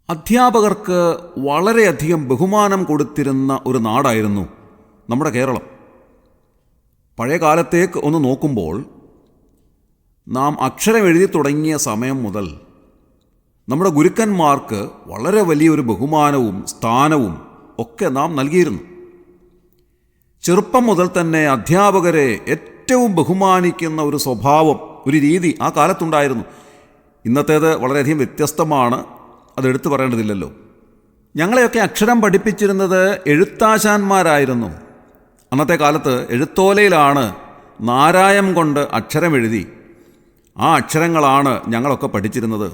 അധ്യാപകർക്ക് വളരെയധികം ബഹുമാനം കൊടുത്തിരുന്ന ഒരു നാടായിരുന്നു നമ്മുടെ കേരളം. പഴയ കാലത്തേക്ക് ഒന്ന് നോക്കുമ്പോൾ നാം അക്ഷരം എഴുതി തുടങ്ങിയ സമയം മുതൽ നമ്മുടെ ഗുരുക്കന്മാർക്ക് വളരെ വലിയൊരു ബഹുമാനവും സ്ഥാനവും ഒക്കെ നാം നൽകിയിരുന്നു. ചെറുപ്പം മുതൽ തന്നെ അധ്യാപകരെ ഏറ്റവും ബഹുമാനിക്കുന്ന ഒരു സ്വഭാവം, ഒരു രീതി ആ കാലത്തുണ്ടായിരുന്നു. ഇന്നത്തേത് വളരെയധികം വ്യത്യസ്തമാണ്, അതെടുത്തു പറയേണ്ടതില്ലല്ലോ. ഞങ്ങളെയൊക്കെ അക്ഷരം പഠിപ്പിച്ചിരുന്നത് എഴുത്താശാന്മാരായിരുന്നു. അന്നത്തെ കാലത്ത് എഴുത്തോലയിലാണ് നാരായം കൊണ്ട് അക്ഷരമെഴുതി ആ അക്ഷരങ്ങളാണ് ഞങ്ങളൊക്കെ പഠിച്ചിരുന്നത്.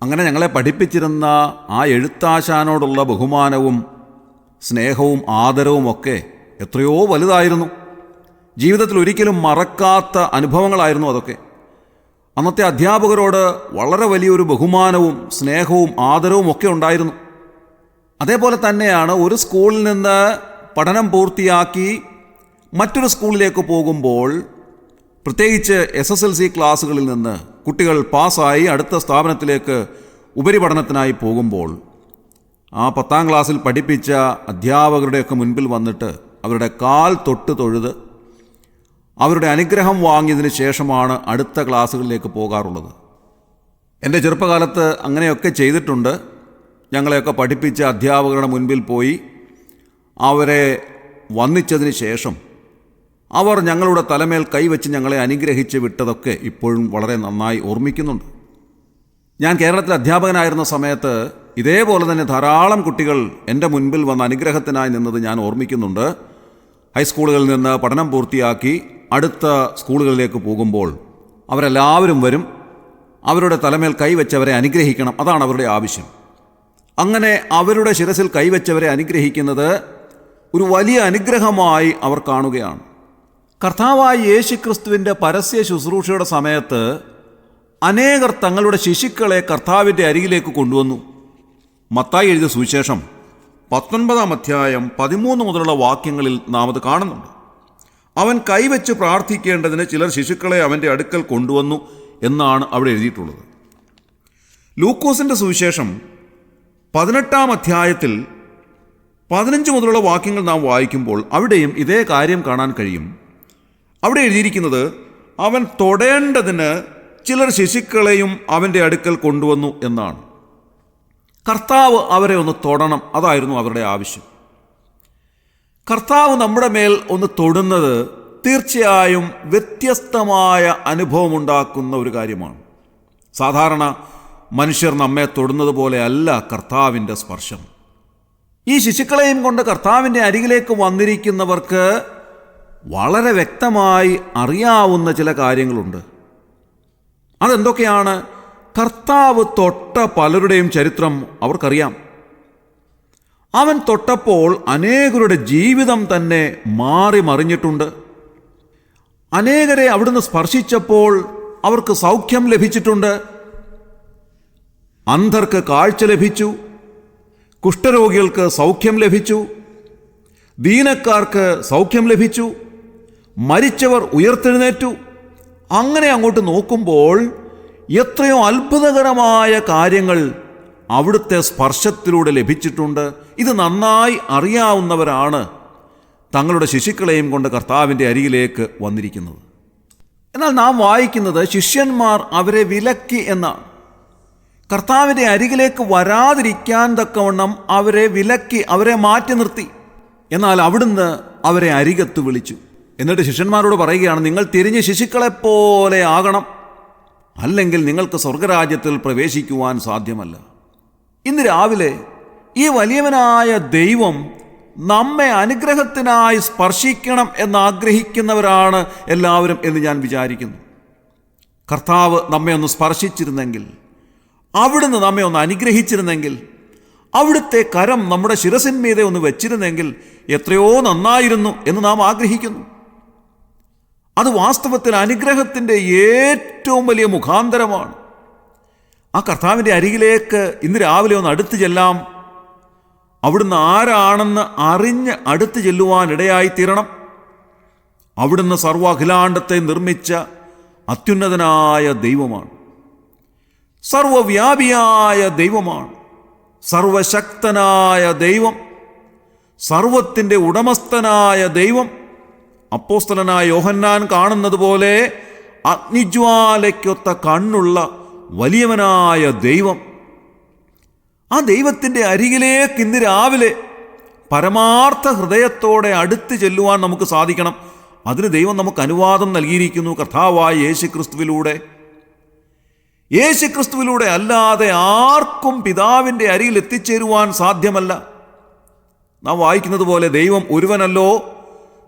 അങ്ങനെ ഞങ്ങളെ പഠിപ്പിച്ചിരുന്ന ആ എഴുത്താശാനോടുള്ള ബഹുമാനവും സ്നേഹവും ആദരവും ഒക്കെ എത്രയോ വലുതായിരുന്നു. ജീവിതത്തിൽ ഒരിക്കലും മറക്കാത്ത അനുഭവങ്ങളായിരുന്നു അതൊക്കെ. അന്നത്തെ അധ്യാപകരോട് വളരെ വലിയൊരു ബഹുമാനവും സ്നേഹവും ആദരവും ഒക്കെ ഉണ്ടായിരുന്നു. അതേപോലെ തന്നെയാണ് ഒരു സ്കൂളിൽ നിന്ന് പഠനം പൂർത്തിയാക്കി മറ്റൊരു സ്കൂളിലേക്ക് പോകുമ്പോൾ, പ്രത്യേകിച്ച് SSLC ക്ലാസ്സുകളിൽ നിന്ന് കുട്ടികൾ പാസ്സായി അടുത്ത സ്ഥാപനത്തിലേക്ക് ഉപരിപഠനത്തിനായി പോകുമ്പോൾ ആ 10ാം ക്ലാസ്സിൽ പഠിപ്പിച്ച അധ്യാപകരുടെയൊക്കെ മുൻപിൽ വന്നിട്ട് അവരുടെ കാൽ തൊട്ട് തൊഴുത് അവരുടെ അനുഗ്രഹം വാങ്ങിയതിന് ശേഷമാണ് അടുത്ത ക്ലാസ്സുകളിലേക്ക് പോകാറുള്ളത്. എൻ്റെ ചെറുപ്പകാലത്ത് അങ്ങനെയൊക്കെ ചെയ്തിട്ടുണ്ട്. ഞങ്ങളെയൊക്കെ പഠിപ്പിച്ച അധ്യാപകരുടെ മുൻപിൽ പോയി അവരെ വന്ദിച്ചതിന് ശേഷം അവർ ഞങ്ങളുടെ തലമേൽ കൈവച്ച് ഞങ്ങളെ അനുഗ്രഹിച്ച് വിട്ടതൊക്കെ ഇപ്പോഴും വളരെ നന്നായി ഓർമ്മിക്കുന്നുണ്ട്. ഞാൻ കേരളത്തിൽ അധ്യാപകനായിരുന്ന സമയത്ത് ഇതേപോലെ തന്നെ ധാരാളം കുട്ടികൾ എൻ്റെ മുൻപിൽ വന്ന് അനുഗ്രഹത്തിനായി നിന്നത് ഞാൻ ഓർമ്മിക്കുന്നുണ്ട്. ഹൈസ്കൂളുകളിൽ നിന്ന് പഠനം പൂർത്തിയാക്കി അടുത്ത സ്കൂളുകളിലേക്ക് പോകുമ്പോൾ അവരെല്ലാവരും വരും, അവരുടെ തലമേൽ കൈവച്ചവരെ അനുഗ്രഹിക്കണം, അതാണ് അവരുടെ ആവശ്യം. അങ്ങനെ അവരുടെ ശിരസിൽ കൈവച്ചവരെ അനുഗ്രഹിക്കുന്നത് ഒരു വലിയ അനുഗ്രഹമായി അവർ കാണുകയാണ്. കർത്താവായ യേശുക്രിസ്തുവിൻ്റെ പരസ്യ ശുശ്രൂഷയുടെ സമയത്ത് അനേകർ തങ്ങളുടെ ശിശുക്കളെ കർത്താവിൻ്റെ അരികിലേക്ക് കൊണ്ടുവന്നു. മത്തായി എഴുതിയ സുവിശേഷം 19-ാം അധ്യായം 13 മുതലുള്ള വാക്യങ്ങളിൽ നാം അത് കാണുന്നുണ്ട്. അവൻ കൈവച്ച് പ്രാർത്ഥിക്കേണ്ടതിന് ചിലർ ശിശുക്കളെ അവൻ്റെ അടുക്കൽ കൊണ്ടുവന്നു എന്നാണ് അവിടെ എഴുതിയിട്ടുള്ളത്. ലൂക്കോസിൻ്റെ സുവിശേഷം 18-ാം അധ്യായത്തിൽ 15 മുതലുള്ള വാക്യങ്ങൾ നാം വായിക്കുമ്പോൾ അവിടെയും ഇതേ കാര്യം കാണാൻ കഴിയും. അവിടെ എഴുതിയിരിക്കുന്നത് അവൻ തൊടേണ്ടതിന് ചിലർ ശിശുക്കളെയും അവൻ്റെ അടുക്കൽ കൊണ്ടുവന്നു എന്നാണ്. കർത്താവ് അവരെ ഒന്ന് തൊടണം, അതായിരുന്നു അവരുടെ ആവശ്യം. കർത്താവ് നമ്മുടെ മേൽ ഒന്ന് തൊടുന്നത് തീർച്ചയായും വ്യത്യസ്തമായ അനുഭവമുണ്ടാക്കുന്ന ഒരു കാര്യമാണ്. സാധാരണ മനുഷ്യർ നമ്മെ തൊടുന്നത് പോലെ അല്ല കർത്താവിൻ്റെ സ്പർശം. ഈ ശിശുക്കളെയും കൊണ്ട് കർത്താവിൻ്റെ അരികിലേക്ക് വന്നിരിക്കുന്നവർക്ക് വളരെ വ്യക്തമായി അറിയാവുന്ന ചില കാര്യങ്ങളുണ്ട്. അതെന്തൊക്കെയാണ്? കർത്താവ് തൊട്ട പലരുടെയും ചരിത്രം അവർക്കറിയാം. അവൻ തൊട്ടപ്പോൾ അനേകരുടെ ജീവിതം തന്നെ മാറി മറിഞ്ഞിട്ടുണ്ട്. അനേകരെ അവിടുന്ന് സ്പർശിച്ചപ്പോൾ അവർക്ക് സൗഖ്യം ലഭിച്ചിട്ടുണ്ട്. അന്ധർക്ക് കാഴ്ച ലഭിച്ചു, കുഷ്ഠരോഗികൾക്ക് സൗഖ്യം ലഭിച്ചു, ദീനക്കാർക്ക് സൗഖ്യം ലഭിച്ചു, മരിച്ചവർ ഉയർത്തെഴുന്നേറ്റു. അങ്ങനെ അങ്ങോട്ട് നോക്കുമ്പോൾ എത്രയോ അത്ഭുതകരമായ കാര്യങ്ങൾ അവിടുത്തെ സ്പർശത്തിലൂടെ ലഭിച്ചിട്ടുണ്ട്. ഇത് നന്നായി അറിയാവുന്നവരാണ് തങ്ങളുടെ ശിശുക്കളെയും കൊണ്ട് കർത്താവിൻ്റെ അരികിലേക്ക് വന്നിരിക്കുന്നത്. എന്നാൽ നാം വായിക്കുന്നത് ശിഷ്യന്മാർ അവരെ വിലക്കി എന്നാണ്. കർത്താവിൻ്റെ അരികിലേക്ക് വരാതിരിക്കാൻ തക്കവണ്ണം അവരെ വിലക്കി, അവരെ മാറ്റി നിർത്തി. എന്നാൽ അവിടുന്ന് അവരെ അരികത്ത് വിളിച്ചു. എന്നിട്ട് ശിഷ്യന്മാരോട് പറയുകയാണ്, നിങ്ങൾ തിരിഞ്ഞ് ശിശുക്കളെപ്പോലെ ആകണം, അല്ലെങ്കിൽ നിങ്ങൾക്ക് സ്വർഗരാജ്യത്തിൽ പ്രവേശിക്കുവാൻ സാധ്യമല്ല. ഇന്ന് രാവിലെ ഈ വലിയവനായ ദൈവം നമ്മെ അനുഗ്രഹത്തിനായി സ്പർശിക്കണം എന്നാഗ്രഹിക്കുന്നവരാണ് എല്ലാവരും എന്ന് ഞാൻ വിചാരിക്കുന്നു. കർത്താവ് നമ്മെ ഒന്ന് സ്പർശിച്ചിരുന്നെങ്കിൽ, അവിടുന്ന് നമ്മെ ഒന്ന് അനുഗ്രഹിച്ചിരുന്നെങ്കിൽ, അവിടുത്തെ കരം നമ്മുടെ ശിരസിന്മീതെ ഒന്ന് വെച്ചിരുന്നെങ്കിൽ എത്രയോ നന്നായിരുന്നു എന്ന് നാം ആഗ്രഹിക്കുന്നു. അത് വാസ്തവത്തിൽ അനുഗ്രഹത്തിൻ്റെ ഏറ്റവും വലിയ മുഖാന്തരമാണ്. ആ കർത്താവിൻ്റെ അരികിലേക്ക് ഇന്ന് രാവിലെ ഒന്ന് അടുത്ത് ചെല്ലാം. അവിടുന്ന് ആരാണെന്ന് അറിഞ്ഞ് അടുത്ത് ചെല്ലുവാൻ ഇടയായിത്തീരണം. അവിടുന്ന് സർവ്വഅഖിലാണ്ടത്തെ നിർമ്മിച്ച അത്യുന്നതനായ ദൈവമാണ്. സർവവ്യാപിയായ ദൈവമാണ്. സർവശക്തനായ ദൈവം, സർവത്തിൻ്റെ ഉടമസ്ഥനായ ദൈവം, അപ്പോസ്തലനായ യോഹന്നാൻ കാണുന്നത് പോലെ അഗ്നിജ്വാലയ്ക്കൊത്ത കണ്ണുള്ള വലിയവനായ ദൈവം, ആ ദൈവത്തിൻ്റെ അരികിലേക്ക് ഇന്ന് രാവിലെ പരമാർത്ഥ ഹൃദയത്തോടെ അടുത്ത് ചെല്ലുവാൻ നമുക്ക് സാധിക്കണം. അതിന് ദൈവം നമുക്ക് അനുവാദം നൽകിയിരിക്കുന്നു കർത്താവായ യേശുക്രിസ്തുവിലൂടെ. യേശുക്രിസ്തുവിലൂടെ അല്ലാതെ ആർക്കും പിതാവിൻ്റെ അരികിൽ എത്തിച്ചേരുവാൻ സാധ്യമല്ല. നാം വായിക്കുന്നത് പോലെ ദൈവം ഒരുവനല്ലോ,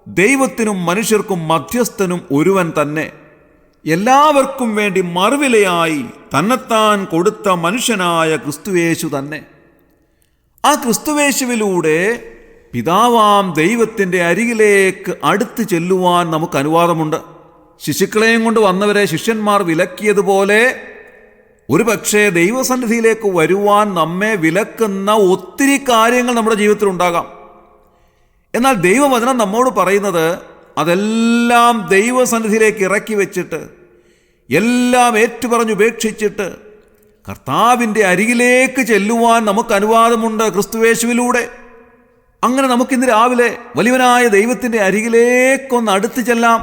ദൈവത്തിനും മനുഷ്യർക്കും മധ്യസ്ഥനും ഒരുവൻ തന്നെ. എല്ലാവർക്കും വേണ്ടി മറുവിലയായി തന്നെത്താൻ കൊടുത്ത മനുഷ്യനായ ക്രിസ്തുയേശു തന്നെ. ആ ക്രിസ്തുയേശുവിലൂടെ പിതാവാം ദൈവത്തിൻ്റെ അരികിലേക്ക് അടുത്ത് ചെല്ലുവാൻ നമുക്ക് അനുവാദമുണ്ട്. ശിശുക്കളെയും കൊണ്ട് വന്നവരെ ശിഷ്യന്മാർ വിലക്കിയതുപോലെ ഒരു പക്ഷേ ദൈവസന്നിധിയിലേക്ക് വരുവാൻ നമ്മെ വിലക്കുന്ന ഒത്തിരി കാര്യങ്ങൾ നമ്മുടെ ജീവിതത്തിൽ ഉണ്ടാകാം. എന്നാൽ ദൈവവചനം നമ്മോട് പറയുന്നത് അതെല്ലാം ദൈവസന്നിധിയിലേക്ക് ഇറക്കി വെച്ചിട്ട്, എല്ലാം ഏറ്റുപറഞ്ഞുപേക്ഷിച്ചിട്ട് കർത്താവിൻ്റെ അരികിലേക്ക് ചെല്ലുവാൻ നമുക്ക് അനുവാദമുണ്ട് ക്രിസ്തുയേശുവിലൂടെ. അങ്ങനെ നമുക്കിന്ന് രാവിലെ വലിയവനായ ദൈവത്തിൻ്റെ അരികിലേക്കൊന്ന് അടുത്ത് ചെല്ലാം.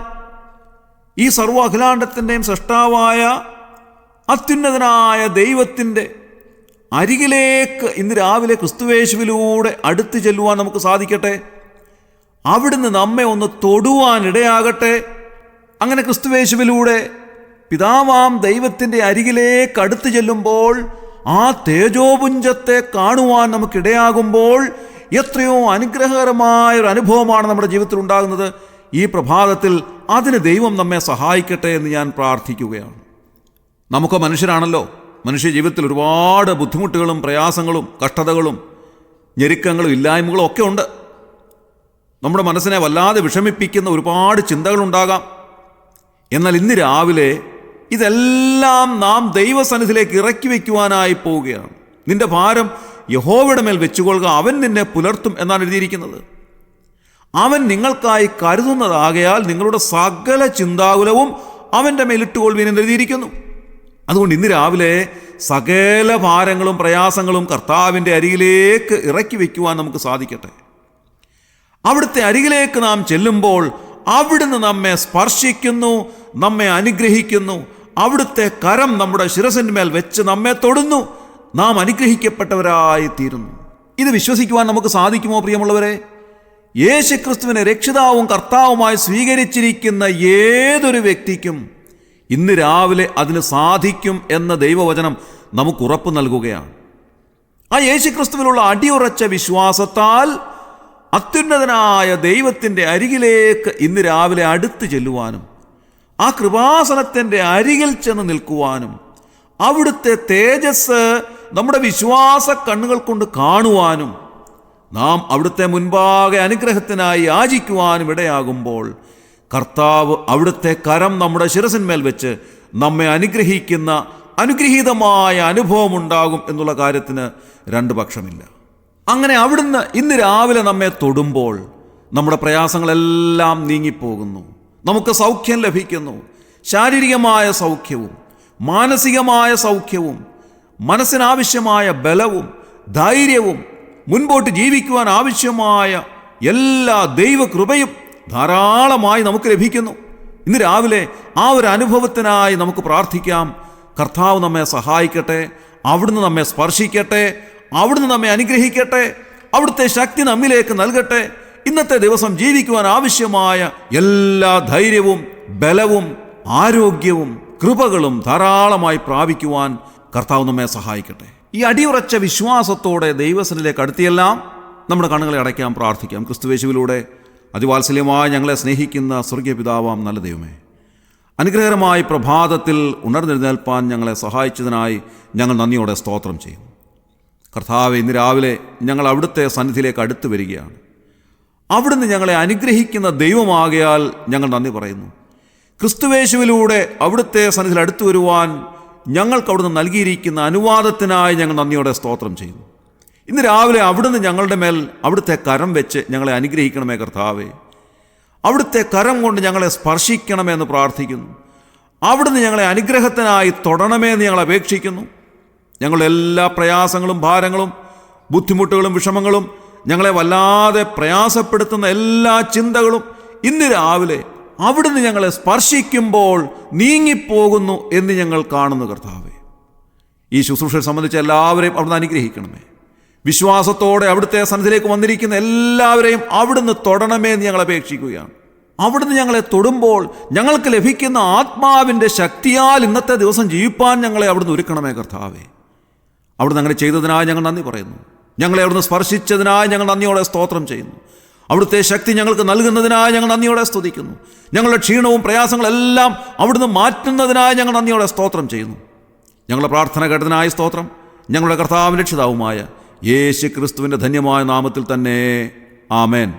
ഈ സർവ്വ അഖിലാണ്ടത്തിൻ്റെയും സൃഷ്ടാവായ അത്യുന്നതനായ ദൈവത്തിൻ്റെ അരികിലേക്ക് ഇന്ന് രാവിലെ ക്രിസ്തുയേശുവിലൂടെ അടുത്ത് ചെല്ലുവാൻ നമുക്ക് സാധിക്കട്ടെ. അവിടുന്ന് നമ്മെ ഒന്ന് തൊടുവാൻ ഇടയാകട്ടെ. അങ്ങനെ ക്രിസ്തുയേശുവിലൂടെ പിതാവാം ദൈവത്തിൻ്റെ അരികിലേക്ക് അടുത്ത് ചെല്ലുമ്പോൾ ആ തേജോപുഞ്ചത്തെ കാണുവാൻ നമുക്കിടയാകുമ്പോൾ എത്രയോ അനുഗ്രഹകരമായൊരു അനുഭവമാണ് നമ്മുടെ ജീവിതത്തിൽ ഉണ്ടാകുന്നത്. ഈ പ്രഭാതത്തിൽ അതിന് ദൈവം നമ്മെ സഹായിക്കട്ടെ എന്ന് ഞാൻ പ്രാർത്ഥിക്കുകയാണ്. നമുക്ക് മനുഷ്യരാണല്ലോ, മനുഷ്യ ജീവിതത്തിൽ ഒരുപാട് ബുദ്ധിമുട്ടുകളും പ്രയാസങ്ങളും കഷ്ടതകളും ഞെരുക്കങ്ങളും ഇല്ലായ്മകളും ഒക്കെ ഉണ്ട്. നമ്മുടെ മനസ്സിനെ വല്ലാതെ വിഷമിപ്പിക്കുന്ന ഒരുപാട് ചിന്തകളുണ്ടാകാം. എന്നാൽ ഇന്ന് രാവിലെ ഇതെല്ലാം നാം ദൈവസന്നിധിയിലേക്ക് ഇറക്കി വയ്ക്കുവാനായി പോവുകയാണ്. നിന്റെ ഭാരം യഹോവയുടെ മേൽ വെച്ചുകൊള്ളുക, അവൻ നിന്നെ പുലർത്തും എന്നാണ് എഴുതിയിരിക്കുന്നത്. അവൻ നിങ്ങൾക്കായി കരുതുന്നതാകയാൽ നിങ്ങളുടെ സകല ചിന്താകുലവും അവൻ്റെ മേലിട്ടുകൊള്ളുവീൻ എന്ന് എഴുതിയിരിക്കുന്നു. അതുകൊണ്ട് ഇന്ന് രാവിലെ സകല ഭാരങ്ങളും പ്രയാസങ്ങളും കർത്താവിൻ്റെ അരികിലേക്ക് ഇറക്കി വയ്ക്കുവാൻ നമുക്ക് സാധിക്കട്ടെ. അവിടുത്തെ അരികിലേക്ക് നാം ചെല്ലുമ്പോൾ അവിടുന്ന് നമ്മെ സ്പർശിക്കുന്നു, നമ്മെ അനുഗ്രഹിക്കുന്നു. അവിടുത്തെ കരം നമ്മുടെ ശിരസിന് മേൽ വെച്ച് നമ്മെ തൊടുന്നു. നാം അനുഗ്രഹിക്കപ്പെട്ടവരായി തീരുന്നു. ഇത് വിശ്വസിക്കുവാൻ നമുക്ക് സാധിക്കുമോ പ്രിയമുള്ളവരെ? യേശുക്രിസ്തുവിനെ രക്ഷിതാവും കർത്താവുമായി സ്വീകരിച്ചിരിക്കുന്ന ഏതൊരു വ്യക്തിക്കും ഇന്ന് രാവിലെ അതിന് സാധിക്കും എന്ന ദൈവവചനം നമുക്ക് ഉറപ്പ് നൽകുകയാണ്. ആ യേശുക്രിസ്തുവിലുള്ള അടിയുറച്ച വിശ്വാസത്താൽ അത്യുന്നതനായ ദൈവത്തിൻ്റെ അരികിലേക്ക് ഇന്ന് രാവിലെ അടുത്ത് ചെല്ലുവാനും ആ കൃപാസനത്തിൻ്റെ അരികിൽ ചെന്ന് നിൽക്കുവാനും അവിടുത്തെ തേജസ് നമ്മുടെ വിശ്വാസ കണ്ണുകൾ കൊണ്ട് കാണുവാനും നാം അവിടുത്തെ മുൻപാകെ അനുഗ്രഹത്തിനായി യാചിക്കുവാനും ഇടയാകുമ്പോൾ കർത്താവ് അവിടുത്തെ കരം നമ്മുടെ ശിരസിന്മേൽ വെച്ച് നമ്മെ അനുഗ്രഹിക്കുന്ന അനുഗ്രഹീതമായ അനുഭവം ഉണ്ടാകും എന്നുള്ള കാര്യത്തിന് രണ്ട് പക്ഷമില്ല. അങ്ങനെ അവിടുന്ന് ഇന്ന് രാവിലെ നമ്മെ തൊടുമ്പോൾ നമ്മുടെ പ്രയാസങ്ങളെല്ലാം നീങ്ങിപ്പോകുന്നു. നമുക്ക് സൗഖ്യം ലഭിക്കുന്നു. ശാരീരികമായ സൗഖ്യവും മാനസികമായ സൗഖ്യവും മനസ്സിനാവശ്യമായ ബലവും ധൈര്യവും മുൻപോട്ട് ജീവിക്കുവാൻ ആവശ്യമായ എല്ലാ ദൈവകൃപയും ധാരാളമായി നമുക്ക് ലഭിക്കുന്നു. ഇന്ന് രാവിലെ ആ ഒരു അനുഭവത്തിനായി നമുക്ക് പ്രാർത്ഥിക്കാം. കർത്താവ് നമ്മെ സഹായിക്കട്ടെ, അവിടുന്ന് നമ്മെ സ്പർശിക്കട്ടെ, അവിടുന്ന് നമ്മെ അനുഗ്രഹിക്കട്ടെ, അവിടുത്തെ ശക്തി നമ്മിലേക്ക് നൽകട്ടെ. ഇന്നത്തെ ദിവസം ജീവിക്കുവാൻ ആവശ്യമായ എല്ലാ ധൈര്യവും ബലവും ആരോഗ്യവും കൃപകളും ധാരാളമായി പ്രാപിക്കുവാൻ കർത്താവ് നമ്മെ സഹായിക്കട്ടെ. ഈ അടിയുറച്ച വിശ്വാസത്തോടെ ദൈവസന്നിധിയിലേക്ക് അടുത്തിയെല്ലാം നമ്മുടെ കണ്ണുകളെ അടയ്ക്കാം, പ്രാർത്ഥിക്കാം. ക്രിസ്തുയേശുവിലൂടെ അതിവാത്സല്യമായി ഞങ്ങളെ സ്നേഹിക്കുന്ന സ്വർഗീയ പിതാവാം നല്ല ദൈവമേ, അനുഗ്രഹകരമായ പ്രഭാതത്തിൽ ഉണർന്നെഴുന്നേൽപ്പാൻ ഞങ്ങളെ സഹായിച്ചതിനായി ഞങ്ങൾ നന്ദിയോടെ സ്തോത്രം ചെയ്യും. കർത്താവേ, ഇന്ന് രാവിലെ ഞങ്ങൾ അവിടുത്തെ സന്നിധിയിലേക്ക് അടുത്ത് വരികയാണ്. അവിടുന്ന് ഞങ്ങളെ അനുഗ്രഹിക്കുന്ന ദൈവമാകയാൽ ഞങ്ങൾ നന്ദി പറയുന്നു. ക്രിസ്തുയേശുവിലൂടെ അവിടുത്തെ സന്നിധിയിൽ അടുത്തു വരുവാൻ ഞങ്ങൾക്ക് അവിടുന്ന് നൽകിയിരിക്കുന്ന അനുവാദത്തിനായി ഞങ്ങൾ നന്ദിയോടെ സ്തോത്രം ചെയ്യുന്നു. ഇന്ന് രാവിലെ അവിടുന്ന് ഞങ്ങളുടെ മേൽ അവിടുത്തെ കരം വെച്ച് ഞങ്ങളെ അനുഗ്രഹിക്കണമേ കർത്താവേ. അവിടുത്തെ കരം കൊണ്ട് ഞങ്ങളെ സ്പർശിക്കണമേ എന്ന് പ്രാർത്ഥിക്കുന്നു. അവിടുന്ന് ഞങ്ങളെ അനുഗ്രഹത്തിനായി തൊടണമേ എന്ന് ഞങ്ങൾ അപേക്ഷിക്കുന്നു. ഞങ്ങളുടെ എല്ലാ പ്രയാസങ്ങളും ഭാരങ്ങളും ബുദ്ധിമുട്ടുകളും വിഷമങ്ങളും ഞങ്ങളെ വല്ലാതെ പ്രയാസപ്പെടുത്തുന്ന എല്ലാ ചിന്തകളും ഇന്ന് രാവിലെ അവിടുന്ന് ഞങ്ങളെ സ്പർശിക്കുമ്പോൾ നീങ്ങിപ്പോകുന്നു എന്ന് ഞങ്ങൾ കാണുന്നു കർത്താവേ. ഈ ശുശ്രൂഷയെ സംബന്ധിച്ച് എല്ലാവരെയും അവിടുന്ന് അനുഗ്രഹിക്കണമേ. വിശ്വാസത്തോടെ അവിടുത്തെ സന്നിധിയിലേക്ക് വന്നിരിക്കുന്ന എല്ലാവരെയും അവിടുന്ന് തൊടണമേ എന്ന് ഞങ്ങൾ അപേക്ഷിക്കുകയാണ്. അവിടുന്ന് ഞങ്ങളെ തൊടുമ്പോൾ ഞങ്ങൾക്ക് ലഭിക്കുന്ന ആത്മാവിൻ്റെ ശക്തിയാൽ ഇന്നത്തെ ദിവസം ജീവിപ്പാൻ ഞങ്ങളെ അവിടുന്ന് ഒരുക്കണമേ കർത്താവേ. അവിടുന്ന് അങ്ങനെ ചെയ്തതിനായി ഞങ്ങൾ നന്ദി പറയുന്നു. ഞങ്ങളെ അവിടുന്ന് സ്പർശിച്ചതിനായി ഞങ്ങൾ നന്ദിയോടെ സ്തോത്രം ചെയ്യുന്നു. അവിടുത്തെ ശക്തി ഞങ്ങൾക്ക് നൽകുന്നതിനായി ഞങ്ങൾ നന്ദിയോടെ സ്തുതിക്കുന്നു. ഞങ്ങളുടെ ക്ഷീണവും പ്രയാസങ്ങളെല്ലാം അവിടുന്ന് മാറ്റുന്നതിനായി ഞങ്ങൾ നന്ദിയോടെ സ്തോത്രം ചെയ്യുന്നു. ഞങ്ങളുടെ പ്രാർത്ഥന കേട്ടതിനായി സ്തോത്രം. ഞങ്ങളുടെ കർത്താവിൻ്റെ രക്ഷിതാവുമായ യേശു ക്രിസ്തുവിൻ്റെ ധന്യമായ നാമത്തിൽ തന്നെ ആമേൻ.